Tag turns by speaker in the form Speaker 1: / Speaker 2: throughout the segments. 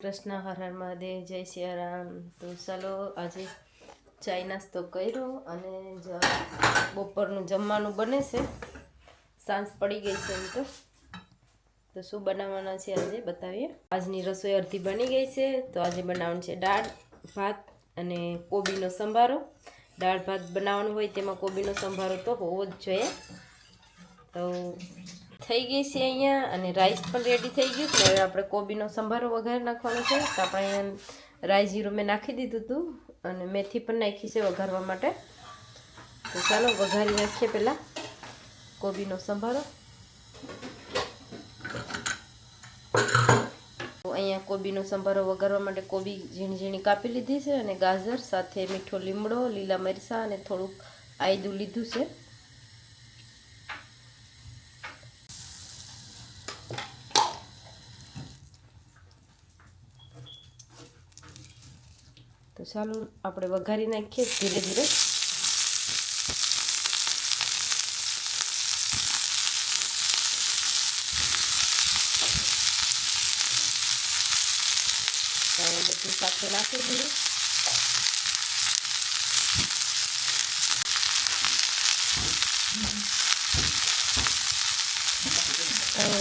Speaker 1: કૃષ્ણ હર હર મહાદેવ, જય સિયારામ। તો ચાલો આજે ચાય નાસ્તો કર્યો અને બપોરનું જમવાનું બને છે। સાંજ પડી ગઈ છે એમ તો શું બનાવવાના છે આજે બતાવીએ। આજની રસોઈ અડધી બની ગઈ છે। તો આજે બનાવવાનું છે દાળ ભાત અને કોબીનો સંભારો। દાળ ભાત બનાવવાનું હોય તેમાં કોબીનો સંભારો તો હોવો જ જોઈએ। તો થઈ ગઈ છે અહીંયા અને રાઈસ પણ રેડી થઈ ગયું છે। હવે આપણે કોબીનો સંભારો વઘારી નાખવાનો છે। તો આપણે અહીંયા રાઈ જીરું મેં નાખી દીધું હતું અને મેથી પણ નાખી છે વઘારવા માટે। તો ચાલો વઘારી નાખીએ પહેલાં કોબીનો સંભારો। તો અહીંયા કોબીનો સંભારો વઘારવા માટે કોબી ઝીણી ઝીણી કાપી લીધી છે અને ગાજર સાથે મીઠો લીમડો, લીલા મરચાં અને થોડુંક આદું લીધું છે। તો ચાલો આપણે વઘારી નાખીએ ધીરે ધીરે। બધું સાથે નાખી દઈએ।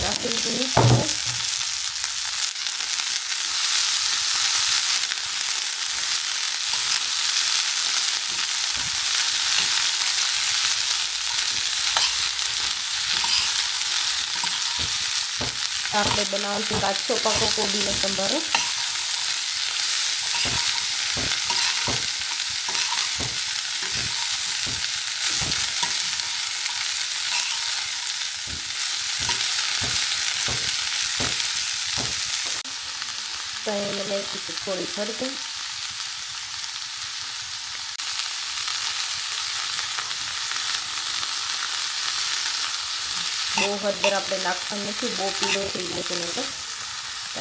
Speaker 1: રાખી દીધું આપણે બનાવવાનું કાચો પાકો કોબીનો સંભારો। તો એને નાખી થોડી હળદર, બહુ હળદર આપણે નાખવાનું નથી, બહુ પીળો થઈ જશે નહીં તો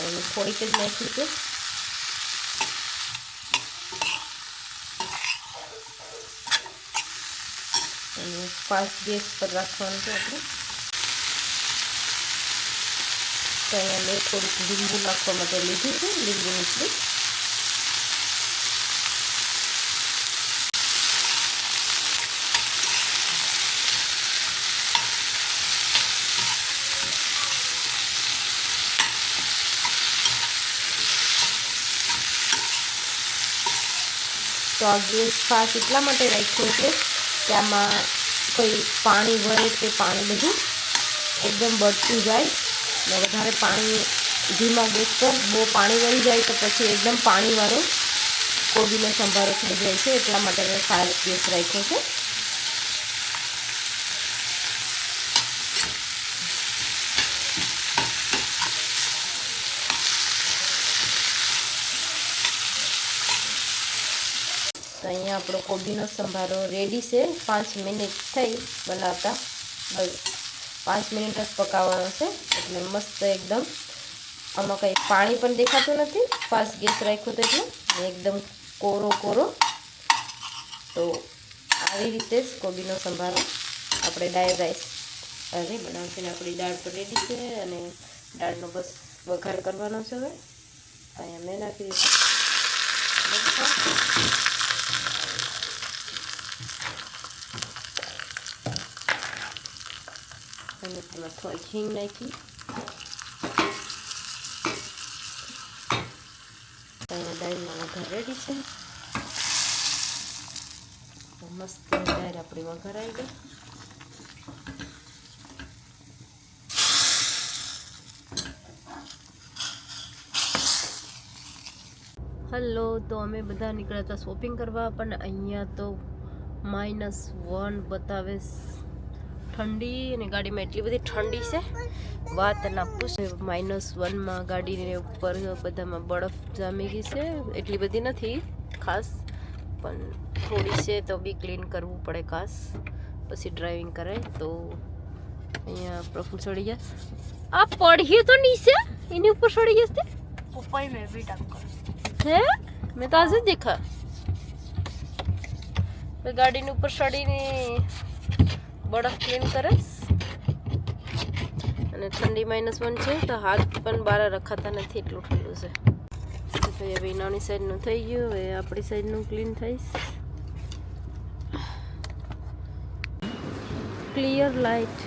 Speaker 1: એને થોડીક જ નાખીશું। અને ફાસ્ટ ગેસ પર રાખવાનું છે આપણે। તો અહીંયા મેં થોડીક લીંબુ નાખવા માટે લીધું છે, લીંબુ નીચલું। તો આ ગેસ ફાસ્ટ એટલા માટે રાખ્યો છે કે આમાં કોઈ પાણી વરે કે પાણી બધું એકદમ બળતું જાય ને વધારે પાણી ધીમા ગેસ પર બહુ પાણી વળી જાય તો પછી એકદમ પાણીવાળો કોબીનો સંભારો થઈ જાય છે, એટલા માટે મેં ફાસ્ટ ગેસ રાખ્યો છે। તો અહીંયા આપણો કોબીનો સંભારો રેડી છે। 5 મિનિટ થઈ બનાવતા, બસ 5 મિનિટ જ પકાવવાનો છે એટલે મસ્ત એકદમ આમાં કંઈ પાણી પણ દેખાતું નથી, ફાસ્ટ ગેસ રાખ્યો તો એટલે એકદમ કોરો કોરો। તો આવી રીતે જ કોબીનો સંભારો આપણે રાઈસ આજે બનાવશે ને આપણી દાળ પર રેડી છે અને દાળનો બસ વઘાર કરવાનો છે। હવે અહીંયા મેં નાખી દીધું અને તેમાં થોડી હિંગ નાખી। અહીંયા દાળનો વઘાર રેડી છે, મસ્ત દાળ આપણી વઘારાઈ ગઈ। હલો, તો અમે બધા નીકળ્યા હતા શોપિંગ કરવા, પણ અહીંયા તો -1 બતાવે ઠંડી અને ગાડીમાં એટલી બધી ઠંડી છે વાત ના પૂછે। -1માં ગાડીને ઉપર બધામાં બરફ જામી ગઈ છે, એટલી બધી નથી ખાસ પણ થોડી છે તો બી ક્લીન કરવું પડે ખાસ, પછી ડ્રાઇવિંગ કરાય। તો અહીંયા પ્રફુલ ચડી ગયા, આ પડી તો નીચે એની ઉપર ચડી ગયા थे ऊपर में भी टक्कर है, मैं तो आज ही देखा ગાડીની ઉપર ચડીને બરફ ક્લીન કરે અને ઠંડી -1 છે તો હાથ પણ બહાર રખાતા નથી, એટલું ઠંડુ છે। સોયાબીન નાની સાઈડનું થઈ ગયું. હવે આપણી સાઈડનું ક્લીન થઈશ. Clear light.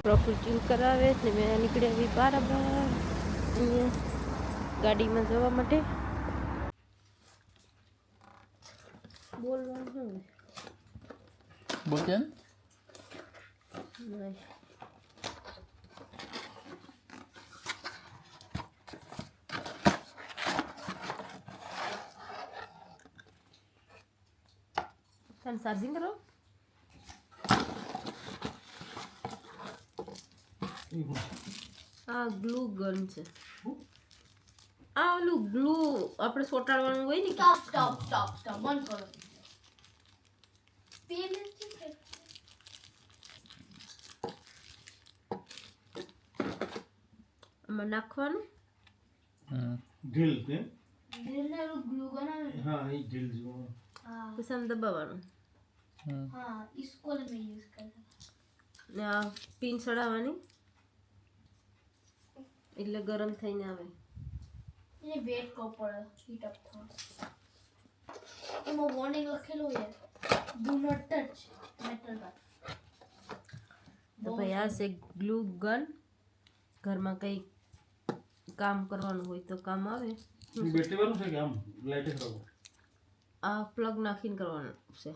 Speaker 1: પ્રકૃતિ કરાવે ને મેં નીકળી આવી બરાબર અહીંયા ગાડીમાં જવા માટે. બોલવાનું શું
Speaker 2: બોલતે
Speaker 1: નહીં. તને ચાર્જિંગ કરો. આ ગ્લુ ગન છે. આ ઓલું ગ્લુ આપણે ચોટાડવાનું હોય ને.
Speaker 3: સ્ટોપ બંધ કરો.
Speaker 1: આમાં નાખવાનું.
Speaker 2: ઢીલ કે
Speaker 3: દિલને ગ્લુ બનાવે.
Speaker 2: હા એ ઢીલ જો
Speaker 3: हाँ
Speaker 1: પછી આમ દબાવવાનું
Speaker 3: हाँ इसको में यूज करते
Speaker 1: ને આ પિન ચડાવવાની એટલે ગરમ થઈને આવે.
Speaker 3: ये वेट को पड़ा हीट अप था एમાં વોર્નિંગ લખેલું છે ડુ નોટ ટચ મેટલ પર.
Speaker 1: તો ભાઈ આ છે ગ્લુ ગન. ઘરમાં કંઈ કામ કરવાનું હોય તો કામ આવે.
Speaker 2: બેટરી વાળું છે કે આમ લાઈટ જ રહો.
Speaker 1: આ પ્લગ નાખીને કરવાનું છે.